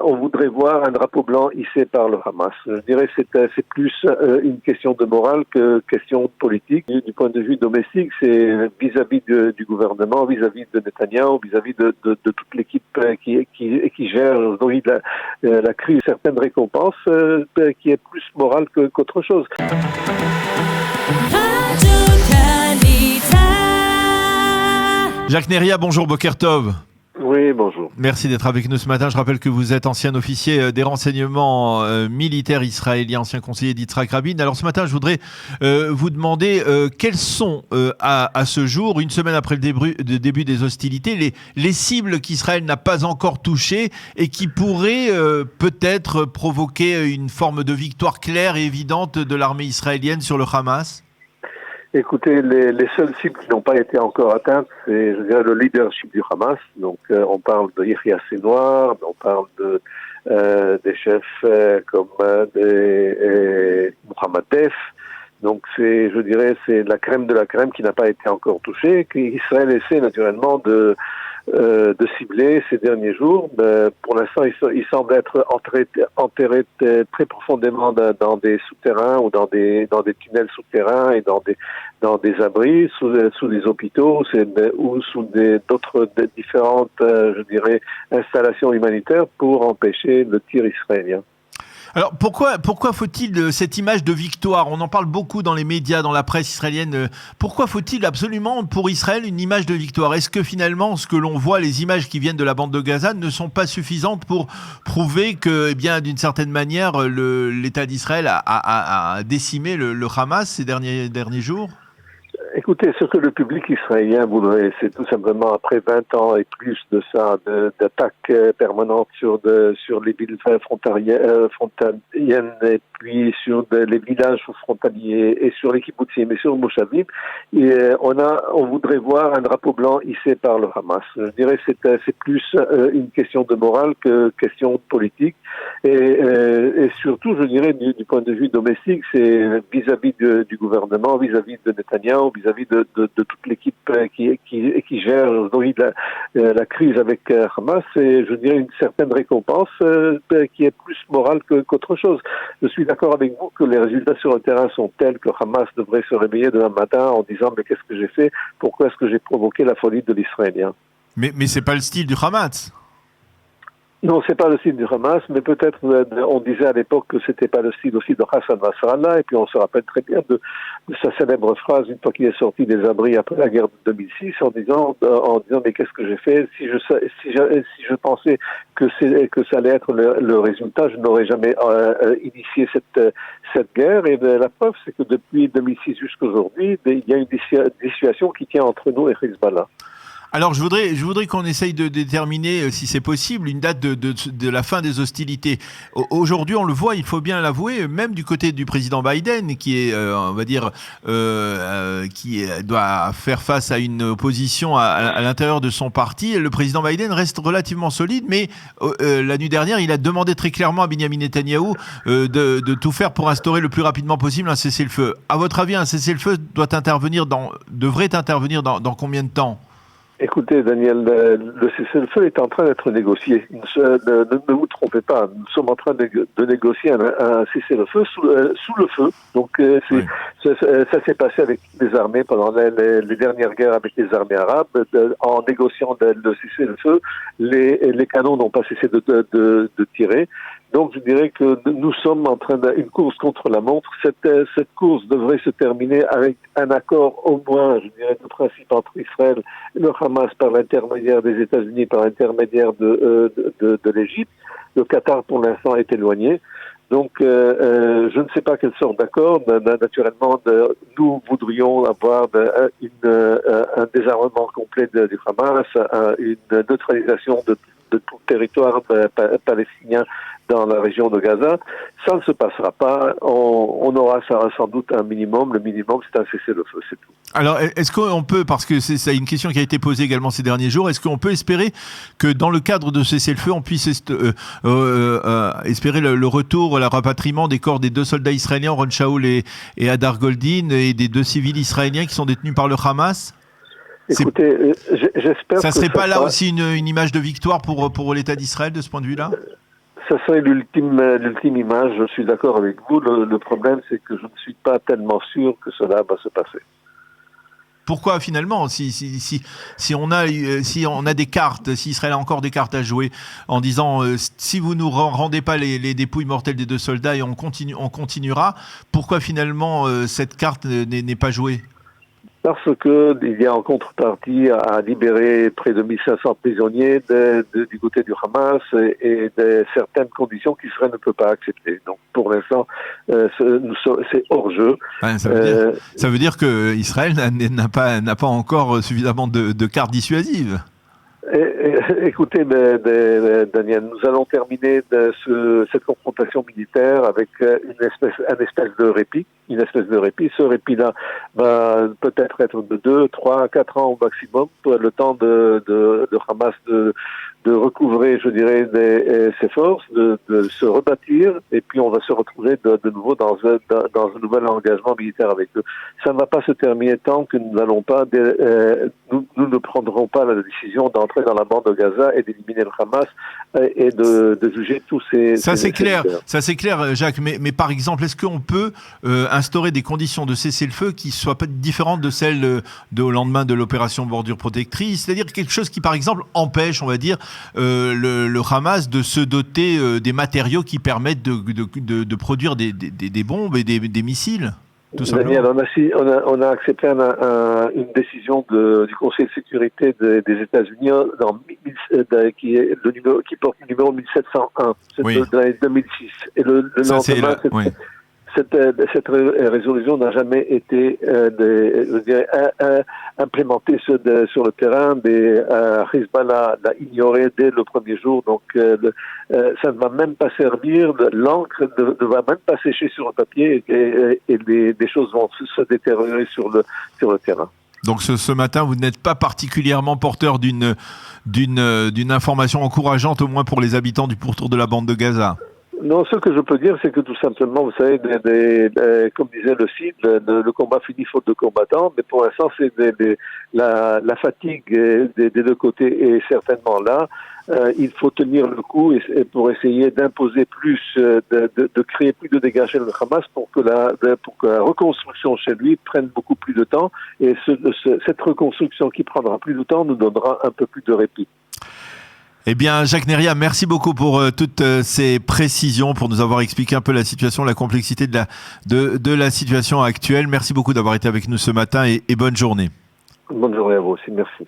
On voudrait voir un drapeau blanc hissé par le Hamas. Je dirais que c'est plus une question de morale que question politique. Du point de vue domestique, c'est vis-à-vis du gouvernement, vis-à-vis de Netanyahou, vis-à-vis de toute l'équipe qui gère aujourd'hui la crise, certaines récompenses qui est plus morale qu'autre chose. Jacques Neria, bonjour, Boker Tov. Oui, bonjour. Merci d'être avec nous ce matin. Je rappelle que vous êtes ancien officier des renseignements militaires israéliens, ancien conseiller d'Yitzhak Rabin. Alors ce matin, je voudrais vous demander quelles sont à ce jour, une semaine après le début des hostilités, les cibles qu'Israël n'a pas encore touchées et qui pourraient peut-être provoquer une forme de victoire claire et évidente de l'armée israélienne sur le Hamas. Écoutez, les seules cibles qui n'ont pas été encore atteintes, c'est, je dirais, le leadership du Hamas. Donc, on parle de Yahya Sinwar, on parle des chefs comme Mohamed Def. Donc, je dirais, c'est la crème de la crème qui n'a pas été encore touchée. Israël essaie naturellement de cibler ces derniers jours. Pour l'instant, il semble être enterré très profondément dans des souterrains ou dans des tunnels souterrains et dans des abris, sous des hôpitaux ou sous d'autres différentes, je dirais, installations humanitaires pour empêcher le tir israélien. Alors pourquoi faut-il cette image de victoire? On en parle beaucoup dans les médias, dans la presse israélienne. Pourquoi faut-il absolument pour Israël une image de victoire? Est-ce que finalement ce que l'on voit, les images qui viennent de la bande de Gaza ne sont pas suffisantes pour prouver que, eh bien, d'une certaine manière, l'État d'Israël a décimé le Hamas ces derniers jours? Écoutez, ce que le public israélien voudrait, c'est tout simplement, après 20 ans et plus de ça, d'attaques permanentes sur les villes frontaliennes et puis sur les villages frontaliers et sur les kibbutzim et sur Moshavim, on voudrait voir un drapeau blanc hissé par le Hamas. Je dirais que c'est plus une question de morale que question politique. Et surtout, je dirais, du point de vue domestique, c'est vis-à-vis du gouvernement, vis-à-vis de Netanyahou, vis-à-vis de toute l'équipe qui gère aujourd'hui la crise avec Hamas, et je dirais une certaine récompense qui est plus morale qu'autre chose. Je suis d'accord avec vous que les résultats sur le terrain sont tels que Hamas devrait se réveiller demain matin en disant « mais qu'est-ce que j'ai fait? Pourquoi est-ce que j'ai provoqué la folie de l'Israélien ?» Mais c'est pas le style du Hamas. Non, c'est pas le style du Hamas, mais peut-être on disait à l'époque que c'était pas le style aussi de Hassan Nasrallah, et puis on se rappelle très bien de sa célèbre phrase une fois qu'il est sorti des abris après la guerre de 2006 en disant mais qu'est-ce que j'ai fait? Si je pensais que ça allait être le résultat, je n'aurais jamais initié cette guerre. Et la preuve, c'est que depuis 2006 jusqu'à aujourd'hui, il y a une dissuasion qui tient entre nous et Hezbollah. Alors, je voudrais qu'on essaye de déterminer, si c'est possible, une date de la fin des hostilités. Aujourd'hui, on le voit, il faut bien l'avouer, même du côté du président Biden, qui est, on va dire, doit faire face à une opposition à l'intérieur de son parti. Le président Biden reste relativement solide, mais la nuit dernière, il a demandé très clairement à Benjamin Netanyahou de tout faire pour instaurer le plus rapidement possible un cessez-le-feu. À votre avis, un cessez-le-feu devrait intervenir dans combien de temps? Écoutez, Daniel, le cessez-le-feu est en train d'être négocié. Ne vous trompez pas, nous sommes en train de négocier un cessez-le-feu sous le feu. Donc, ça s'est passé avec les armées pendant les dernières guerres avec les armées arabes. En négociant le cessez-le-feu, les canons n'ont pas cessé de tirer. Donc, je dirais que nous sommes en train d'une course contre la montre. Cette course devrait se terminer avec un accord au moins, je dirais, de principe entre Israël et le Hamas par l'intermédiaire des États-Unis, par l'intermédiaire de l'Égypte. Le Qatar, pour l'instant, est éloigné. Donc, je ne sais pas quelle sorte d'accord. Naturellement, nous voudrions avoir un désarmement complet du Hamas, une neutralisation de tout le territoire palestinien dans la région de Gaza. Ça ne se passera pas. On aura sans doute un minimum. Le minimum, c'est un cessez-le-feu, c'est tout. Alors, est-ce qu'on peut, parce que c'est une question qui a été posée également ces derniers jours, est-ce qu'on peut espérer que dans le cadre de cessez-le-feu, on puisse espérer le retour, le rapatriement des corps des 2 soldats israéliens, Ron Shaul et Hadar Goldin, et des 2 civils israéliens qui sont détenus par le Hamas? Écoutez, j'espère que ça serait pas là aussi une image de victoire pour l'État d'Israël de ce point de vue-là? Ça serait l'ultime image. Je suis d'accord avec vous. Le problème, c'est que je ne suis pas tellement sûr que cela va se passer. Pourquoi finalement, si on a des cartes, si Israël a encore des cartes à jouer, en disant si vous nous rendez pas les dépouilles mortelles des 2 soldats et on continuera, pourquoi finalement cette carte n'est pas jouée? Parce que il y a en contrepartie à libérer près de 1500 prisonniers du côté du Hamas et de certaines conditions qu'Israël ne peut pas accepter. Donc pour l'instant, c'est hors jeu. Ouais, ça veut dire que Israël n'a pas encore suffisamment de cartes dissuasives. Écoutez, Daniel, nous allons terminer cette confrontation militaire avec un espèce de répit. Ce répit-là va peut-être être de 2, 3, 4 ans au maximum, pour le temps de Hamas de recouvrer, je dirais, ses forces, de se rebâtir, et puis on va se retrouver de nouveau dans un nouvel engagement militaire avec eux. Ça ne va pas se terminer tant que nous n'allons pas, nous ne prendrons pas la décision d'entrer dans la bande de Gaza et d'éliminer le Hamas et de juger tous ces... Ça c'est clair, Jacques, mais par exemple, est-ce qu'on peut instaurer des conditions de cessez-le-feu qui soient pas différentes de celles au lendemain de l'opération Bordure Protectrice, c'est-à-dire quelque chose qui, par exemple, empêche, on va dire, le Hamas de se doter des matériaux qui permettent de produire des bombes et des missiles, tout simplement. Daniel, on a accepté une décision du Conseil de sécurité des États-Unis qui porte le numéro 1701, oui. De l'année 2006. Et le lendemain, cette résolution n'a jamais été implémentée sur le terrain. Hezbollah l'a ignoré dès le premier jour, donc ça ne va même pas servir. L'encre ne va même pas sécher sur le papier et les choses vont se détériorer sur le terrain. Donc ce matin, vous n'êtes pas particulièrement porteur d'une information encourageante, au moins pour les habitants du pourtour de la bande de Gaza. Non, ce que je peux dire, c'est que tout simplement, vous savez, comme disait le CID, le combat finit faute de combattants, mais pour l'instant, c'est la fatigue des 2 côtés est certainement là. Il faut tenir le coup et pour essayer d'imposer plus, de créer plus de dégâts chez le Hamas pour que la reconstruction chez lui prenne beaucoup plus de temps. Et cette reconstruction qui prendra plus de temps nous donnera un peu plus de répit. Eh bien, Jacques Neria, merci beaucoup pour toutes ces précisions, pour nous avoir expliqué un peu la situation, la complexité de la situation actuelle. Merci beaucoup d'avoir été avec nous ce matin et bonne journée. Bonne journée à vous aussi, merci.